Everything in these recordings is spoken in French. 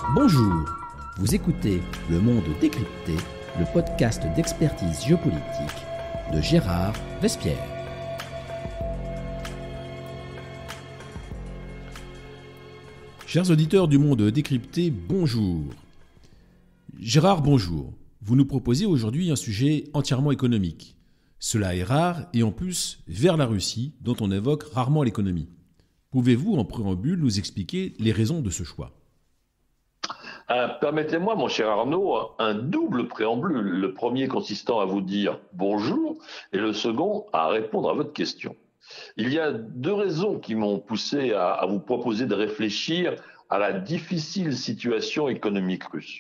Bonjour, vous écoutez Le Monde décrypté, le podcast d'expertise géopolitique de Gérard Vespierre. Chers auditeurs du Monde décrypté, bonjour. Gérard, bonjour. Vous nous proposez aujourd'hui un sujet entièrement économique. Cela est rare et en plus vers la Russie, dont on évoque rarement l'économie. Pouvez-vous en préambule nous expliquer les raisons de ce choix ? Permettez-moi, mon cher Arnaud, un double préambule. Le premier consistant à vous dire bonjour et le second à répondre à votre question. Il y a deux raisons qui m'ont poussé à vous proposer de réfléchir à la difficile situation économique russe.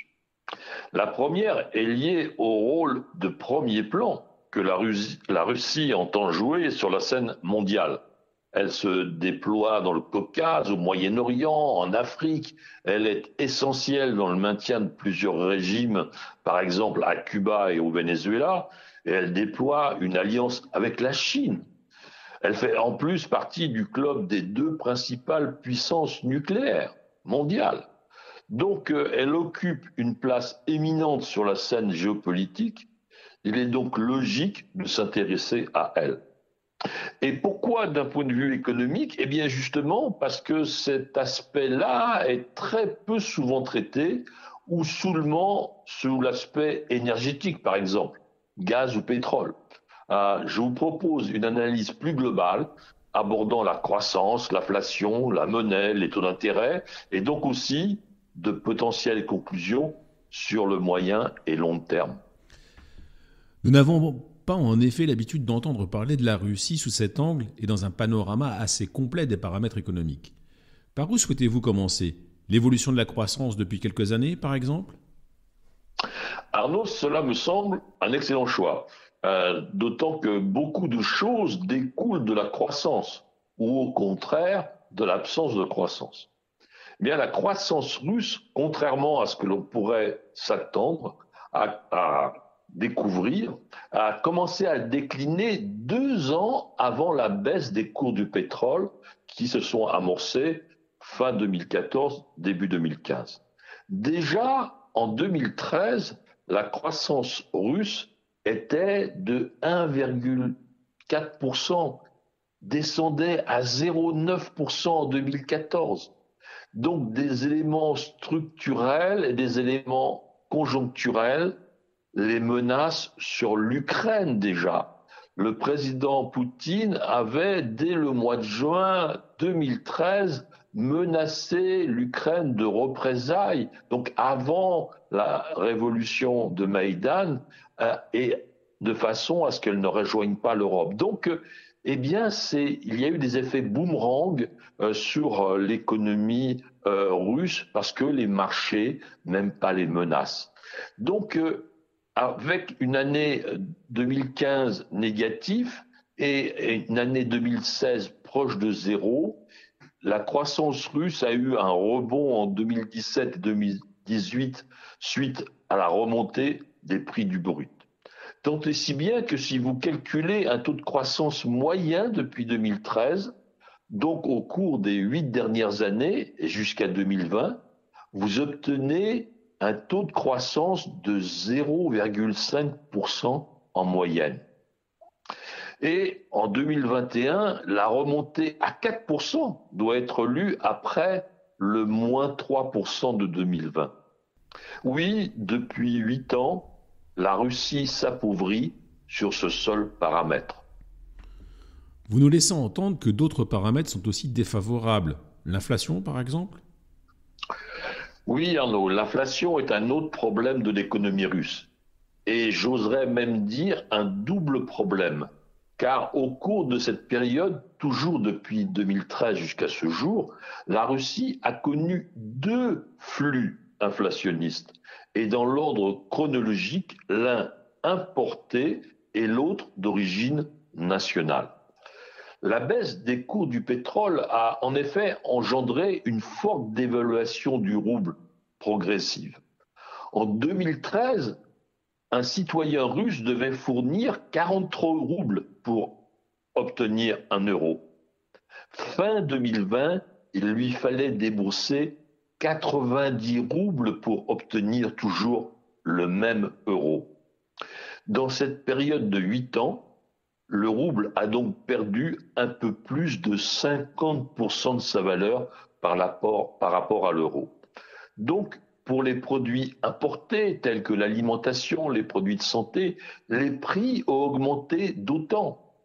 La première est liée au rôle de premier plan que la Russie entend jouer sur la scène mondiale. Elle se déploie dans le Caucase, au Moyen-Orient, en Afrique. Elle est essentielle dans le maintien de plusieurs régimes, par exemple à Cuba et au Venezuela. Et elle déploie une alliance avec la Chine. Elle fait en plus partie du club des deux principales puissances nucléaires mondiales. Donc, elle occupe une place éminente sur la scène géopolitique. Il est donc logique de s'intéresser à elle. Et pourquoi d'un point de vue économique ? Eh bien justement parce que cet aspect-là est très peu souvent traité, ou seulement sous l'aspect énergétique, par exemple, gaz ou pétrole. Je vous propose une analyse plus globale abordant la croissance, l'inflation, la monnaie, les taux d'intérêt, et donc aussi de potentielles conclusions sur le moyen et long terme. Nous n'avons pas en effet l'habitude d'entendre parler de la Russie sous cet angle et dans un panorama assez complet des paramètres économiques. Par où souhaitez-vous commencer ? L'évolution de la croissance depuis quelques années, par exemple ? Arnaud, cela me semble un excellent choix, d'autant que beaucoup de choses découlent de la croissance, ou au contraire de l'absence de croissance. Eh bien, la croissance russe, contrairement à ce que l'on pourrait s'attendre à découvrir, a commencé à décliner 2 ans avant la baisse des cours du pétrole qui se sont amorcés fin 2014, début 2015. Déjà, en 2013, la croissance russe était de 1,4%, descendait à 0,9% en 2014. Donc des éléments structurels et des éléments conjoncturels les menaces sur l'Ukraine déjà. Le président Poutine avait, dès le mois de juin 2013, menacé l'Ukraine de représailles, donc avant la révolution de Maïdan, et de façon à ce qu'elle ne rejoigne pas l'Europe. Donc, eh bien, il y a eu des effets boomerang sur l'économie russe parce que les marchés n'aiment pas les menaces. Donc, avec une année 2015 négative et une année 2016 proche de zéro, la croissance russe a eu un rebond en 2017 et 2018 suite à la remontée des prix du brut. Tant et si bien que si vous calculez un taux de croissance moyen depuis 2013, donc au cours des 8 dernières années et jusqu'à 2020, vous obtenez un taux de croissance de 0,5% en moyenne. Et en 2021, la remontée à 4% doit être lue après le moins 3% de 2020. Oui, depuis 8 ans, la Russie s'appauvrit sur ce seul paramètre. Vous nous laissez entendre que d'autres paramètres sont aussi défavorables. L'inflation, par exemple ? Oui, Arnaud, l'inflation est un autre problème de l'économie russe. Et j'oserais même dire un double problème. Car au cours de cette période, toujours depuis 2013 jusqu'à ce jour, la Russie a connu 2 flux inflationnistes. Et dans l'ordre chronologique, l'un importé et l'autre d'origine nationale. La baisse des cours du pétrole a en effet engendré une forte dévaluation du rouble progressive. En 2013, un citoyen russe devait fournir 43 roubles pour obtenir 1 euro. Fin 2020, il lui fallait débourser 90 roubles pour obtenir toujours le même euro. Dans cette période de 8 ans, le rouble a donc perdu un peu plus de 50% de sa valeur par rapport à l'euro. Donc, pour les produits importés tels que l'alimentation, les produits de santé, les prix ont augmenté d'autant.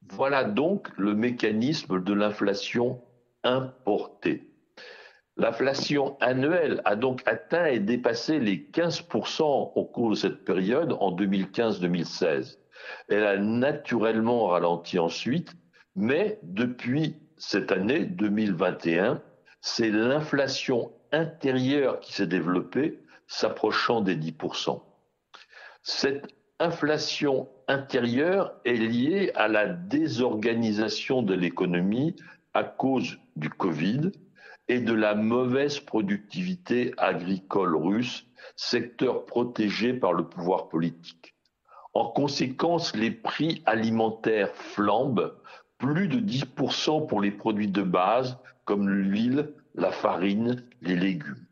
Voilà donc le mécanisme de l'inflation importée. L'inflation annuelle a donc atteint et dépassé les 15% au cours de cette période en 2015-2016. Elle a naturellement ralenti ensuite, mais depuis cette année 2021, c'est l'inflation intérieure qui s'est développée, s'approchant des 10%. Cette inflation intérieure est liée à la désorganisation de l'économie à cause du Covid et de la mauvaise productivité agricole russe, secteur protégé par le pouvoir politique. En conséquence, les prix alimentaires flambent, plus de 10% pour les produits de base comme l'huile, la farine, les légumes.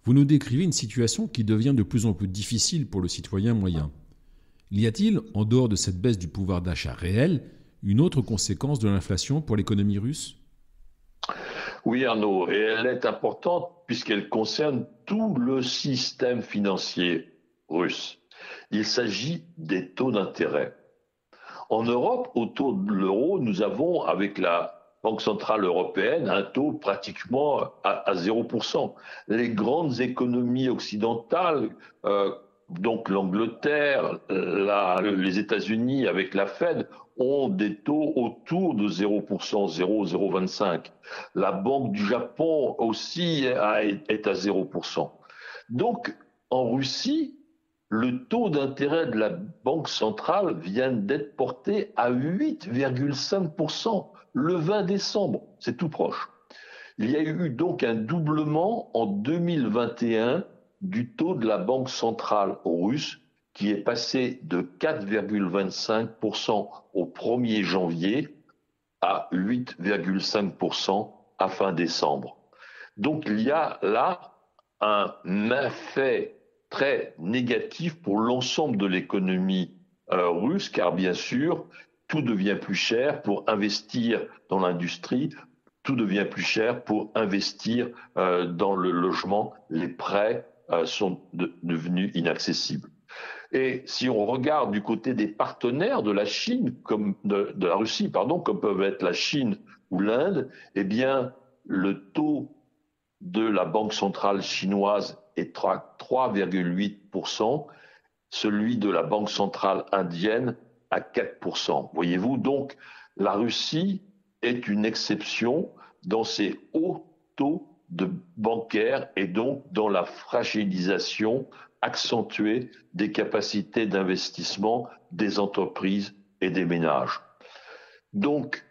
Vous nous décrivez une situation qui devient de plus en plus difficile pour le citoyen moyen. Y a-t-il, en dehors de cette baisse du pouvoir d'achat réel, une autre conséquence de l'inflation pour l'économie russe ? Oui, Arnaud, et elle est importante puisqu'elle concerne tout le système financier russe. Il s'agit des taux d'intérêt. En Europe, autour de l'euro, nous avons, avec la Banque centrale européenne, un taux pratiquement à 0%. Les grandes économies occidentales, donc l'Angleterre, les États-Unis avec la Fed, ont des taux autour de 0%, 0,025. La Banque du Japon aussi est à 0%. Donc, en Russie, le taux d'intérêt de la Banque centrale vient d'être porté à 8,5% le 20 décembre. C'est tout proche. Il y a eu donc un doublement en 2021 du taux de la Banque centrale russe qui est passé de 4,25% au 1er janvier à 8,5% à fin décembre. Donc il y a là un effet très négatif pour l'ensemble de l'économie russe, car bien sûr, tout devient plus cher pour investir dans l'industrie, tout devient plus cher pour investir dans le logement. Les prêts sont devenus inaccessibles. Et si on regarde du côté des partenaires de la Chine, comme de la Russie, pardon, comme peuvent être la Chine ou l'Inde, eh bien, le taux de la Banque centrale chinoise est 3,8%, celui de la Banque centrale indienne à 4%. Voyez-vous, donc, la Russie est une exception dans ses hauts taux de bancaires et donc dans la fragilisation accentuée des capacités d'investissement des entreprises et des ménages. Donc,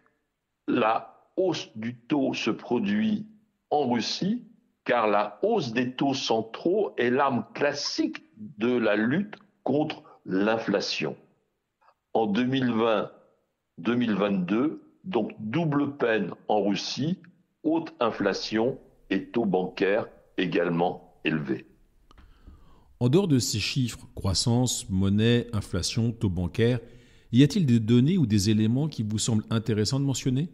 la hausse du taux se produit en Russie, car la hausse des taux centraux est l'arme classique de la lutte contre l'inflation. En 2020-2022, donc double peine en Russie, haute inflation et taux bancaires également élevés. En dehors de ces chiffres, croissance, monnaie, inflation, taux bancaire, y a-t-il des données ou des éléments qui vous semblent intéressants de mentionner ?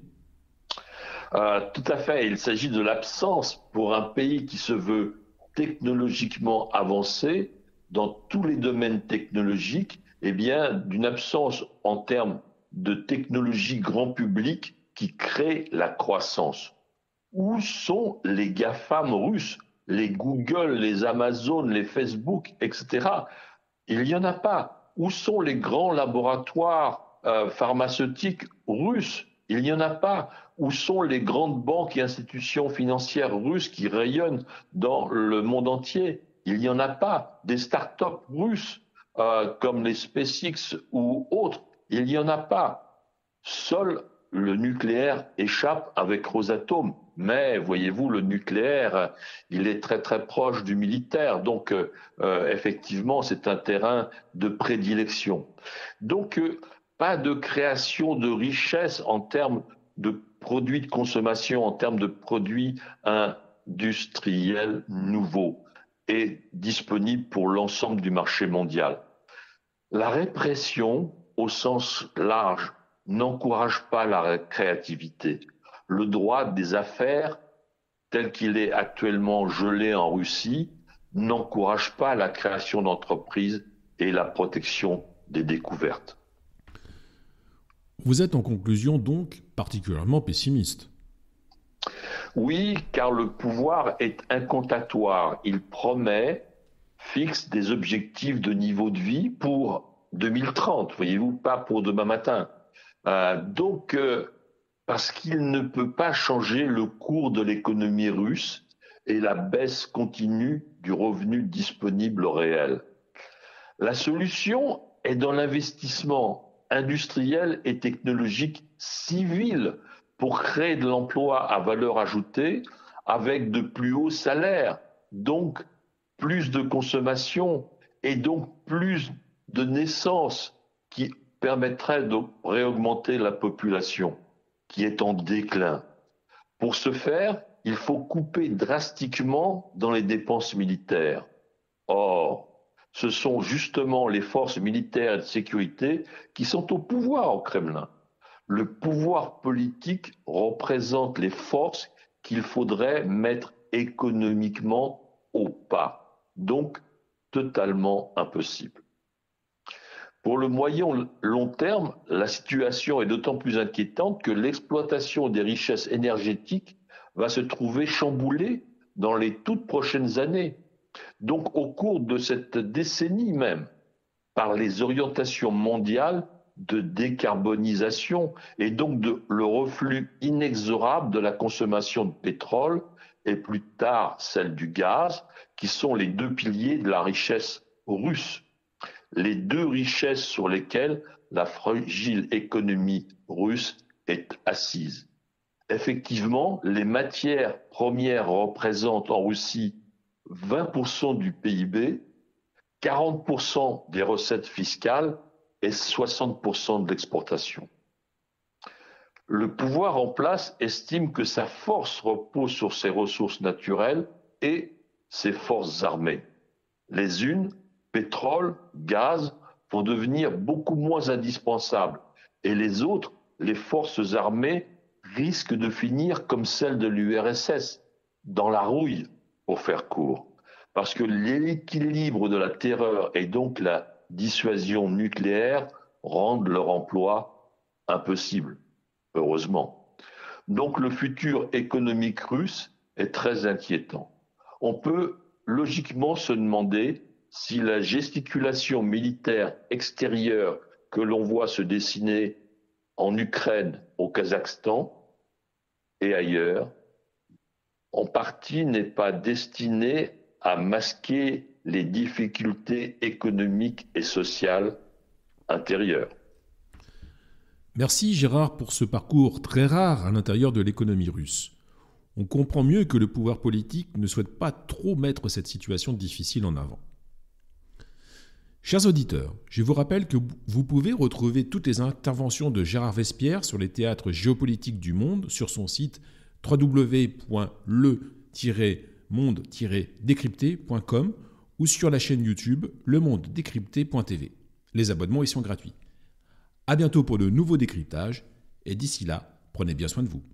Tout à fait. Il s'agit de l'absence pour un pays qui se veut technologiquement avancé dans tous les domaines technologiques, eh bien, d'une absence en termes de technologie grand public qui crée la croissance. Où sont les GAFAM russes, les Google, les Amazon, les Facebook, etc. Il n'y en a pas. Où sont les grands laboratoires pharmaceutiques russes? Il n'y en a pas. Où sont les grandes banques et institutions financières russes qui rayonnent dans le monde entier? Il n'y en a pas. Des start-up russes comme les SpaceX ou autres, il n'y en a pas. Seul le nucléaire échappe avec Rosatom. Mais voyez-vous, le nucléaire, il est très très proche du militaire. Donc effectivement, c'est un terrain de prédilection. Donc pas de création de richesse en termes de produits de consommation, en termes de produits industriel nouveau et disponible pour l'ensemble du marché mondial. La répression, au sens large, n'encourage pas la créativité. Le droit des affaires, tel qu'il est actuellement gelé en Russie, n'encourage pas la création d'entreprises et la protection des découvertes. Vous êtes en conclusion donc particulièrement pessimiste. Oui, car le pouvoir est incantatoire. Il promet, fixe des objectifs de niveau de vie pour 2030, voyez-vous, pas pour demain matin. Donc, parce qu'il ne peut pas changer le cours de l'économie russe et la baisse continue du revenu disponible réel. La solution est dans l'investissement industriel et technologique civil pour créer de l'emploi à valeur ajoutée avec de plus hauts salaires, donc plus de consommation et donc plus de naissances qui permettraient de réaugmenter la population qui est en déclin. Pour ce faire, il faut couper drastiquement dans les dépenses militaires. Or, ce sont justement les forces militaires et de sécurité qui sont au pouvoir au Kremlin. Le pouvoir politique représente les forces qu'il faudrait mettre économiquement au pas, donc totalement impossible. Pour le moyen long terme, la situation est d'autant plus inquiétante que l'exploitation des richesses énergétiques va se trouver chamboulée dans les toutes prochaines années. Donc au cours de cette décennie même, par les orientations mondiales de décarbonisation et donc le reflux inexorable de la consommation de pétrole et plus tard celle du gaz, qui sont les deux piliers de la richesse russe. Les deux richesses sur lesquelles la fragile économie russe est assise. Effectivement, les matières premières représentent en Russie 20% du PIB, 40% des recettes fiscales et 60% de l'exportation. Le pouvoir en place estime que sa force repose sur ses ressources naturelles et ses forces armées. Les unes, pétrole, gaz, vont devenir beaucoup moins indispensables et les autres, les forces armées, risquent de finir comme celles de l'URSS, dans la rouille, pour faire court. Parce que l'équilibre de la terreur et donc la dissuasion nucléaire rendent leur emploi impossible, heureusement. Donc le futur économique russe est très inquiétant. On peut logiquement se demander si la gesticulation militaire extérieure que l'on voit se dessiner en Ukraine, au Kazakhstan et ailleurs, en partie n'est pas destinée à masquer les difficultés économiques et sociales intérieures. Merci Gérard pour ce parcours très rare à l'intérieur de l'économie russe. On comprend mieux que le pouvoir politique ne souhaite pas trop mettre cette situation difficile en avant. Chers auditeurs, je vous rappelle que vous pouvez retrouver toutes les interventions de Gérard Vespierre sur les théâtres géopolitiques du monde sur son site www.le-monde-décrypté.com ou sur la chaîne YouTube lemondedécrypté.tv. Les abonnements y sont gratuits. À bientôt pour de nouveaux décryptages et d'ici là, prenez bien soin de vous.